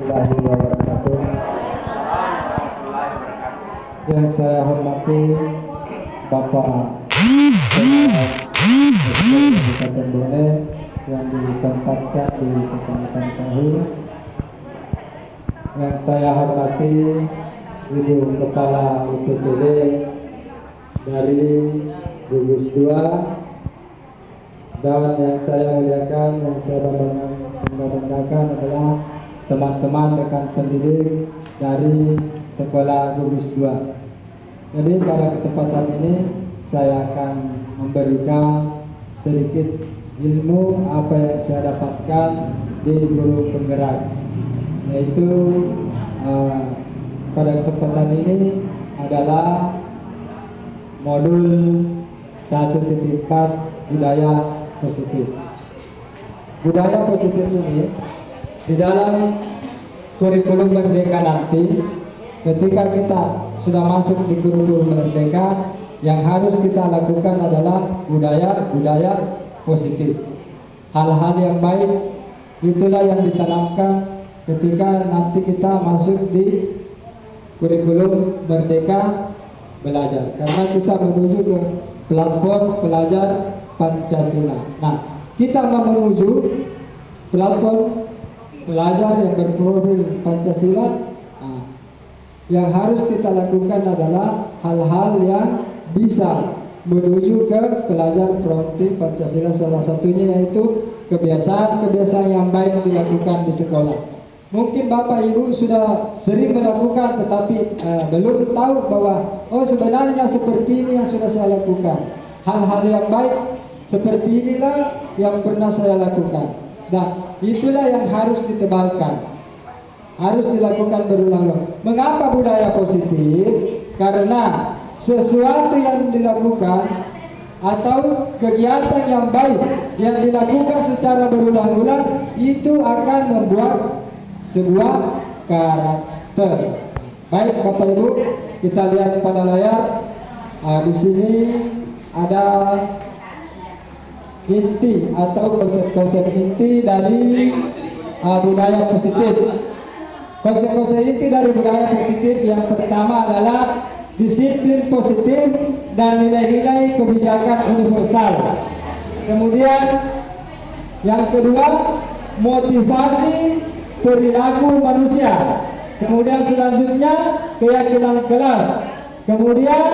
Warahmatullahi wabarakatuh. Yang saya hormati Bapak Kabupaten Bone yang ditempatkan di Kecamatan Tahu. Yang saya hormati Ibu Kepala UPTD dari gugus 2, dan yang saya muliakan, yang saya banggakan adalah teman-teman rekan pendidik dari sekolah gugus 2. Jadi pada kesempatan ini saya akan memberikan sedikit ilmu apa yang saya dapatkan di guru penggerak, yaitu pada kesempatan ini adalah modul 1.4 budaya positif. Budaya positif ini di dalam kurikulum Merdeka nanti, ketika kita sudah masuk di kurikulum Merdeka, yang harus kita lakukan adalah budaya positif. Hal-hal yang baik itulah yang ditanamkan ketika nanti kita masuk di kurikulum Merdeka Belajar, karena kita menuju ke platform pelajar Pancasila. Nah, kita mau menuju platform pelajar yang berprofil Pancasila. Yang harus kita lakukan adalah hal-hal yang bisa menuju ke pelajar profil Pancasila. Salah satunya yaitu kebiasaan-kebiasaan yang baik dilakukan di sekolah. Mungkin Bapak Ibu sudah sering melakukan, tetapi belum tahu bahwa sebenarnya seperti ini yang sudah saya lakukan. Hal-hal yang baik seperti inilah yang pernah saya lakukan. Nah, itulah yang harus ditebalkan, harus dilakukan berulang-ulang. Mengapa budaya positif? Karena sesuatu yang dilakukan atau kegiatan yang baik yang dilakukan secara berulang-ulang itu akan membuat sebuah karakter. Baik Bapak Ibu, kita lihat pada layar. Di sini ada inti atau konsep-konsep inti dari budaya positif. Konsep-konsep inti dari budaya positif yang pertama adalah disiplin positif dan nilai-nilai kebijakan universal. Kemudian yang kedua, motivasi perilaku manusia. Kemudian selanjutnya keyakinan kelas. Kemudian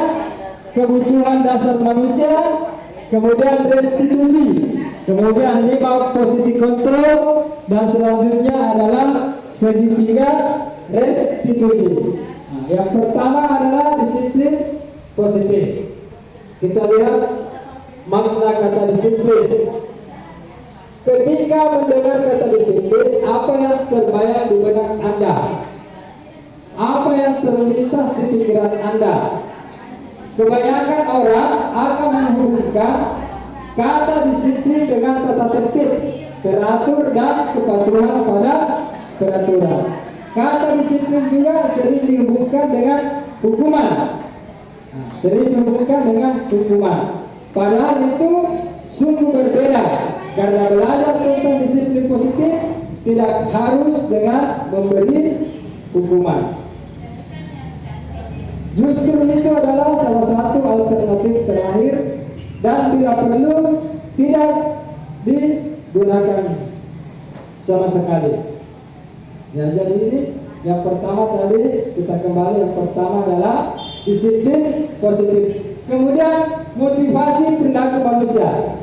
kebutuhan dasar manusia. Kemudian restitusi. Kemudian 5 posisi kontrol. Dan selanjutnya adalah segitiga restitusi. Nah, yang pertama adalah disiplin positif. Kita lihat makna kata disiplin. Ketika mendengar kata disiplin, apa yang terbayang di benak Anda? Apa yang terlintas di pikiran Anda? Kebanyakan orang akan menghubungkan kata disiplin dengan tata tertib, teratur, dan kepatuhan pada peraturan. Kata disiplin juga sering dihubungkan dengan hukuman. Padahal itu sungguh berbeda. Karena belajar tentang disiplin positif tidak harus dengan memberi hukuman. Justru itu adalah salah satu alternatif terakhir, dan bila perlu tidak digunakan sama sekali. Ya, jadi ini yang pertama tadi kita kembali, yang pertama adalah disiplin positif. Kemudian motivasi perilaku manusia.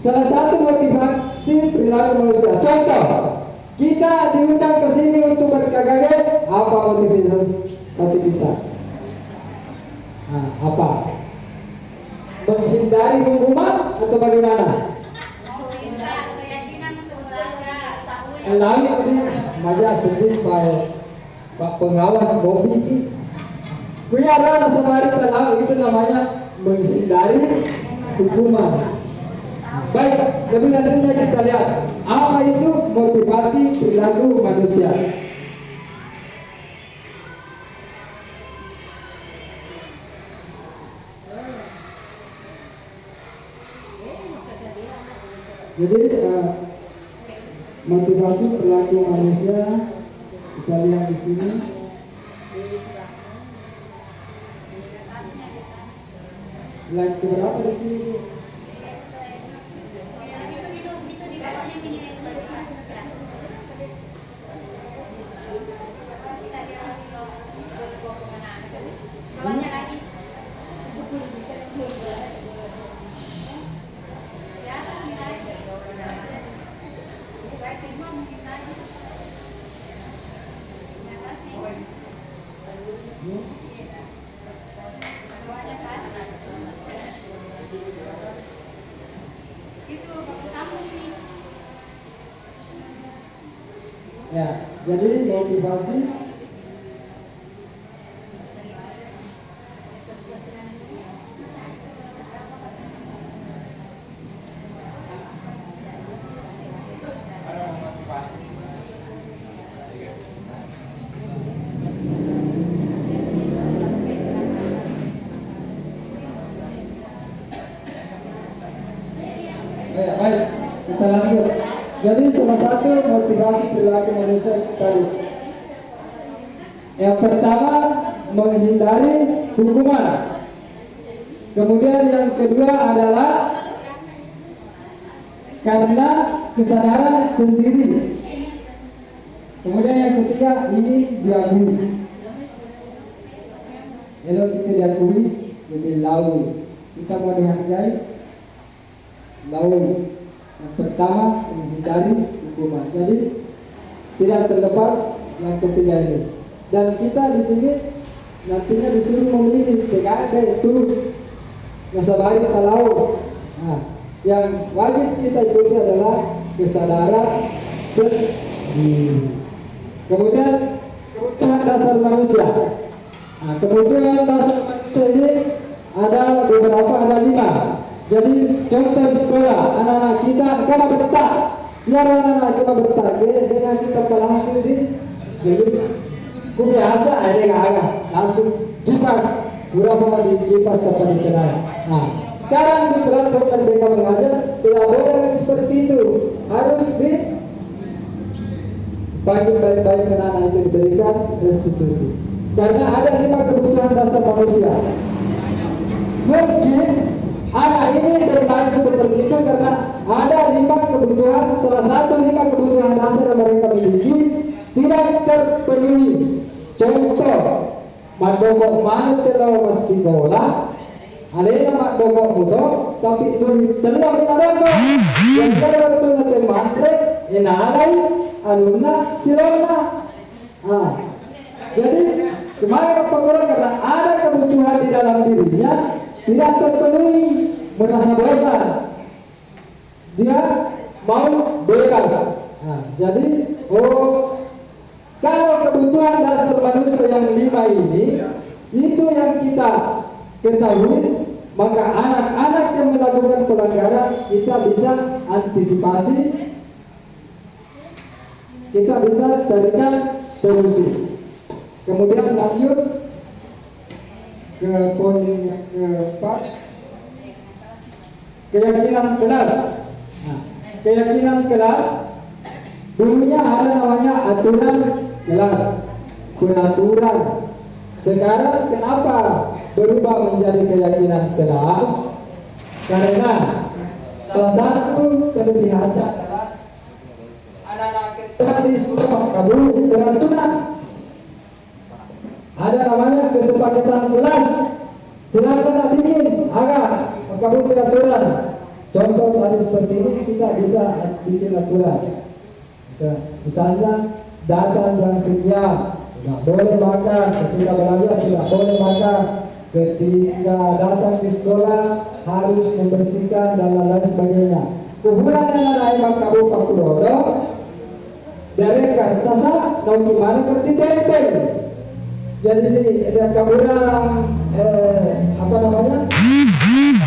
Salah satu motivasi perilaku manusia. Contoh, kita diundang ke sini untuk berkaget. Apa motivasi kita? Apa? Menghindari hukuman atau bagaimana? Lalu ini maja sedih Pak pengawas Bobi. Kuya rana sabari tahu itu namanya menghindari hukuman. Baik, lebih lanjutnya kita lihat apa itu motivasi perilaku manusia. Jadi motivasi perilaku manusia Kita lihat di sini. Slide berapa di sini? Bawahnya lagi. Ya, baik kedua mungkin lagi. Bawahnya pas. Itu bagus sambung nih. Ya, jadi motivasi baik, kita lanjut. Jadi salah satu motivasi perilaku manusia tadi. Yang pertama, menghindari hukuman. Kemudian yang kedua adalah karena kesadaran sendiri. Kemudian yang ketiga, ini diakui. Kalau kita diakui, jadi laui. Kita mau dihargai, laui. Yang pertama, menghindari hukuman. Jadi tidak terlepas yang ketiga ini. Dan kita di sini nantinya disuruh memilih TKB itu nasabari kalau. Nah, yang wajib kita ikuti adalah kesadaran sendiri. Kemudian kebutuhan dasar manusia. Nah, kebutuhan dasar manusia ini ada beberapa, ada 5. Jadi contoh di sekolah, anak-anak kita kena betah, biar anak-anak kita betah, dengan kita langsung jadi biasa ada agak langsung kipas, berapa di kipas dapat dikenal. Nah, sekarang di peraturan Merdeka Mengajar tidak boleh lagi seperti itu, harus bagi baik-baik anak-anak itu diberikan restitusi. Karena ada 5 kebutuhan dasar manusia. Mungkin anak ini berlaku seperti itu karena ada 5 kebutuhan, salah satu 5 kebutuhan dasar yang mereka miliki tidak terpenuhi. Contoh, madokok mana telah masih bola, alena madokok mudo, tapi itu telah minadoko. Yang kedua itu nanti mantre, enalai, alumna, silona. Ah, jadi kemarin pengurangan karena ada kebutuhan di dalam dirinya tidak terpenuhi, merasa bosan, dia mau bebas. Nah, jadi kalau kebutuhan dasar manusia yang 5 ini itu yang kita ketahui, maka anak-anak yang melakukan pelanggaran kita bisa antisipasi, kita bisa carikan solusi. Kemudian lanjut ke poin yang keempat, keyakinan kelas. Nah, keyakinan kelas dulunya ada namanya aturan kelas, peraturan. Sekarang kenapa berubah menjadi keyakinan kelas? Karena salah satu kelebihannya adalah anak-anak kita di sekolah kabur peraturan. Ada namanya kesepakatan kelas. Silakan nak bikin agak kabut aturan. Contoh tadi seperti ini kita bisa bikin aturan. Misalnya datang jam sekian, tidak boleh makan. Ketika belajar tidak boleh makan. Ketika datang di sekolah harus membersihkan dan lain sebagainya. Kuburan yang ada emang kabut pakudodo dari kertas nanti mana kerti tempel. Jadi ada kaburan apa namanya?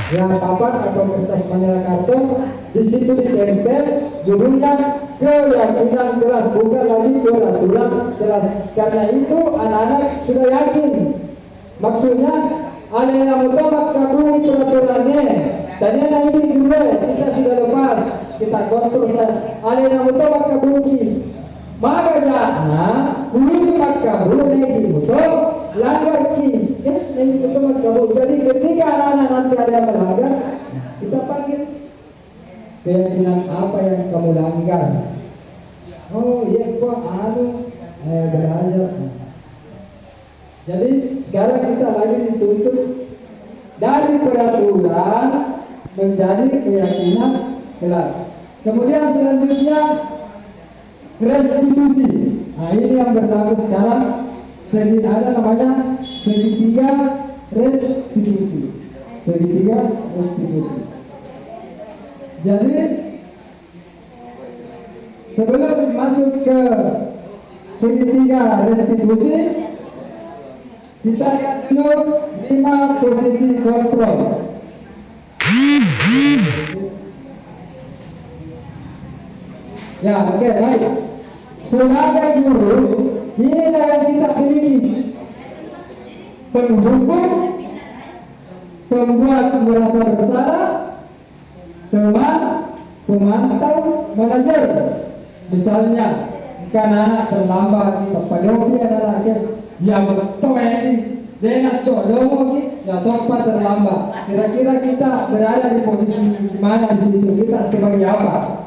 Ya papan atau kertas manila karton, di situ ditempel judulnya keyakinan kelas, bukan lagi peraturan kelas. Karena itu anak-anak sudah yakin. Maksudnya alena mutamak kabungi peraturannya. Tadi anak ini dulu kita sudah lepas, kita kontrol saya. Alena mutamak kabungi maka jana kulit makabu naik motor langgar ki naik motor makabu. Jadi ketika anak-anak nanti ada yang melanggar, kita panggil, keyakinan apa yang kamu langgar? Oh iya gua belajar. Jadi sekarang kita lagi dituntut dari peraturan menjadi keyakinan kelas. Kemudian selanjutnya restitusi. Nah ini yang berlaku sekarang. Ada namanya segitiga restitusi. Segitiga restitusi. Jadi sebelum masuk ke segitiga restitusi, kita lihat dulu 5 posisi kontrol. Ya, oke, baik. Sebagai guru, ini yang kita miliki: penghukum, pembuat merasa bersalah, teman, pemantau, manajer. Misalnya, kan anak terlambat, padahal dia adalah yang betul ini, dia nak codoh ni, ya tempat terlambat. Kira-kira kita berada di posisi di mana di situ? Kita sebagai apa?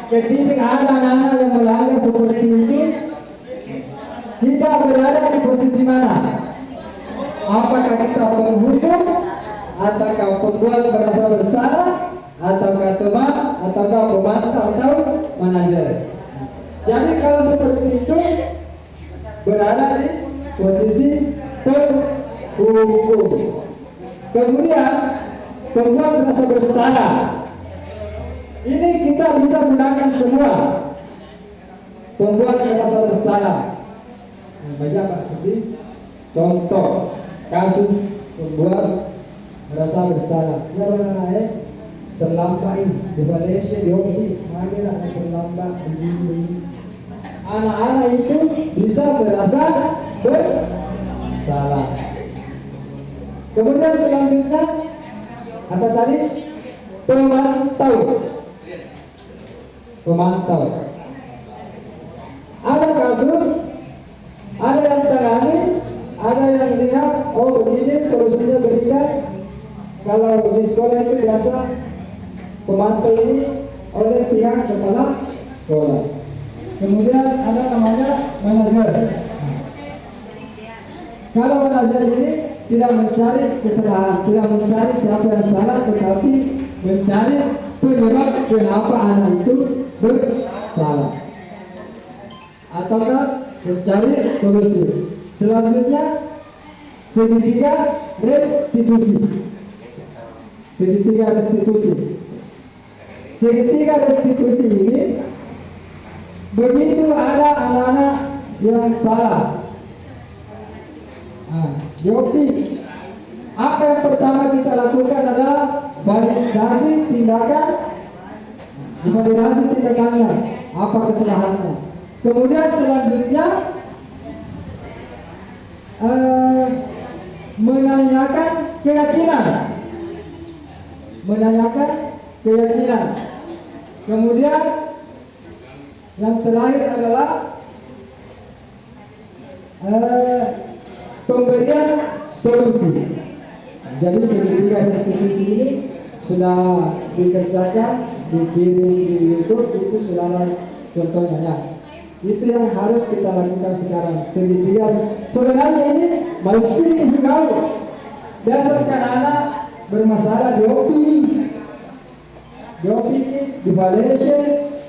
Ketika ada anak-anak yang melanggar seperti itu, kita berada di posisi mana? Apakah kita penghukum, ataukah pembuat merasa bersalah, ataukah teman, ataukah pemantau atau manajer? Jadi kalau seperti itu berada di posisi penghukum. Kemudian pembuat merasa bersalah. Ini kita bisa gunakan semua. Pembuat merasa bersalah. Baca Pak Sedi. Contoh kasus pembuat merasa bersalah. Ya terlambat di Malaysia di Oki, akhirnya terlambat begini. Anak-anak itu bisa merasa bersalah. Kemudian selanjutnya apa tadi? Pemantau. Pemantau. Ada kasus, ada yang tangani, ada yang lihat, oh begini solusinya berikan. Kalau di sekolah itu biasa pemantau ini oleh pihak kepala sekolah. Kemudian ada namanya manajer. Kalau manajer ini tidak mencari kesalahan, tidak mencari siapa yang salah, tetapi mencari penyebab kenapa anak itu bersalah, ataukah mencari solusi. Selanjutnya segitiga restitusi. Segitiga restitusi. Segitiga restitusi ini begitu ada anak-anak yang salah. Jopi, apa yang pertama kita lakukan adalah validasi tindakan, validasi tindakannya, apa kesalahannya. Kemudian selanjutnya menanyakan keyakinan, menanyakan keyakinan. Kemudian yang terakhir adalah pemberian solusi. Jadi segitiga restitusi ini sudah dikerjakan, dikirim di YouTube, itu sudah ada contohnya ya. Itu yang harus kita lakukan sekarang. Segitiga sebenarnya ini masih juga berdasarkan anak bermasalah di OPI, di Malaysia,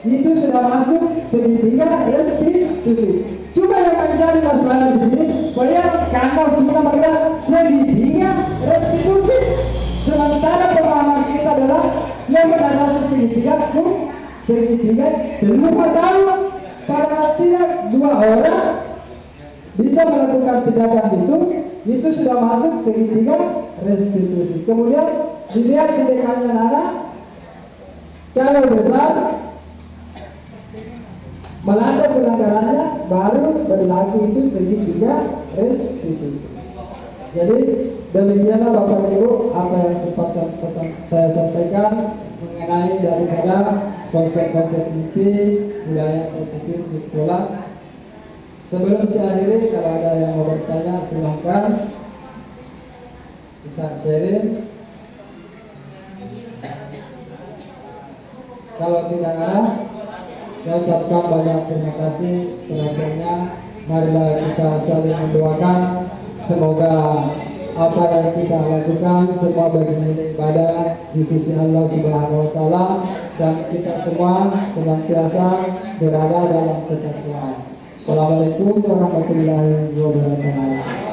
itu sudah masuk segitiga restitusi. Cuma yang menjadi masalah di sini, bayar karena kita mengenal segitiga restitusi, sementara pemahaman kita adalah yang mengenal segitiga lupa tahu pada tidak 2 orang bisa melakukan tindakan itu sudah masuk segitiga restitusi. Kemudian dilihat tindakannya anak, kalau besar melanda pelanggarannya baru berlaku itu segitiga restitusi. Jadi demikianlah Bapak Ibu apa yang sempat saya sampaikan mengenai daripada konsep-konsep inti budaya positif di sekolah. Sebelum saya akhiri, kalau ada yang mau bertanya silahkan kita sharing. Kalau tidak ada, saya ucapkan banyak terima kasih perhatiannya. Marilah kita saling mendoakan, semoga apa yang kita lakukan semua bernilai ibadah di sisi Allah Subhanahu wa taala, dan kita semua senantiasa berada dalam ketakwaan. Assalamualaikum warahmatullahi wabarakatuh.